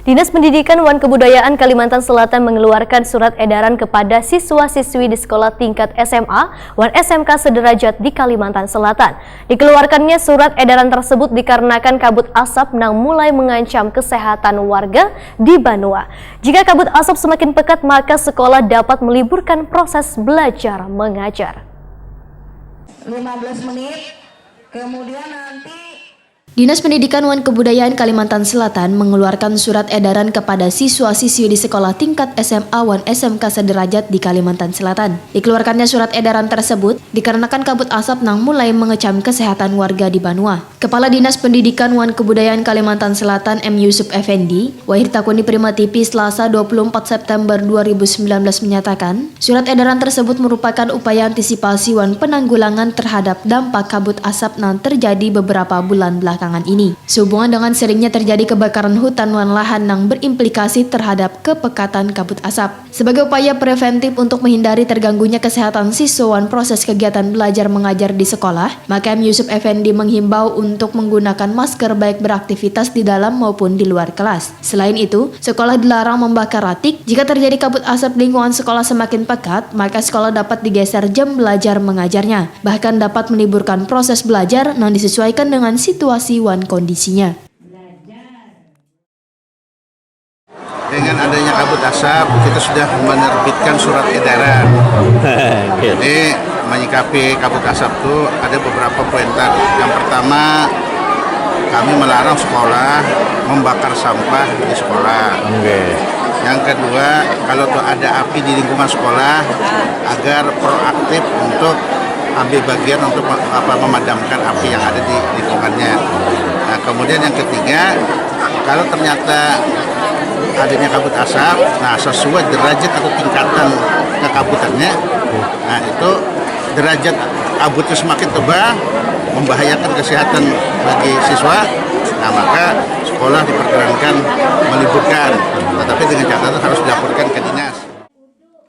Dinas Pendidikan dan Kebudayaan Kalimantan Selatan mengeluarkan surat edaran kepada siswa-siswi di sekolah tingkat SMA dan SMK sederajat di Kalimantan Selatan. Dikeluarkannya surat edaran tersebut dikarenakan kabut asap yang mulai mengancam kesehatan warga di Banua. Jika kabut asap semakin pekat, maka sekolah dapat meliburkan proses belajar mengajar. 15 menit, kemudian nanti Dinas Pendidikan dan Kebudayaan Kalimantan Selatan mengeluarkan surat edaran kepada siswa-siswi di sekolah tingkat SMA dan SMK sederajat di Kalimantan Selatan. Dikeluarkannya surat edaran tersebut dikarenakan kabut asap yang mulai mengecam kesehatan warga di Banua. Kepala Dinas Pendidikan dan Kebudayaan Kalimantan Selatan M. Yusuf Effendi, Wahirtakuni Prima TV Selasa 24 September 2019 menyatakan, surat edaran tersebut merupakan upaya antisipasi dan penanggulangan terhadap dampak kabut asap yang terjadi beberapa bulan belakangan ini, sehubungan dengan seringnya terjadi kebakaran hutan dan lahan yang berimplikasi terhadap kepekatan kabut asap. Sebagai upaya preventif untuk menghindari terganggunya kesehatan siswa dan proses kegiatan belajar mengajar di sekolah, maka M. Yusuf Effendi menghimbau untuk menggunakan masker baik beraktivitas di dalam maupun di luar kelas. Selain itu, sekolah dilarang membakar atik. Jika terjadi kabut asap lingkungan sekolah semakin pekat, maka sekolah dapat digeser jam belajar mengajarnya, bahkan dapat meliburkan proses belajar yang disesuaikan dengan situasi dan kondisinya. Dengan adanya kabut asap, kita sudah menerbitkan surat edaran. Jadi menyikapi kabut asap itu ada beberapa pointer. Yang pertama, kami melarang sekolah membakar sampah di sekolah. Yang kedua, kalau ada api di lingkungan sekolah, agar proaktif untuk ambil bagian untuk memadamkan api yang ada di lingkungannya. Nah, kemudian yang ketiga, kalau ternyata adanya kabut asap, nah sesuai derajat atau tingkatan kekabutannya, nah itu derajat kabutnya semakin tebal, membahayakan kesehatan bagi siswa, nah maka sekolah diperkenankan meliburkan, tetapi dengan catatan harus dilaporkan ke dinas.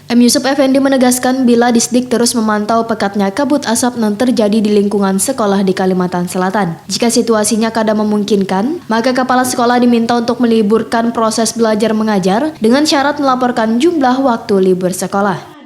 M. Yusuf Effendi menegaskan bila Disdik terus memantau pekatnya kabut asap yang terjadi di lingkungan sekolah di Kalimantan Selatan. Jika situasinya kadang memungkinkan, maka kepala sekolah diminta untuk meliburkan proses belajar mengajar dengan syarat melaporkan jumlah waktu libur sekolah.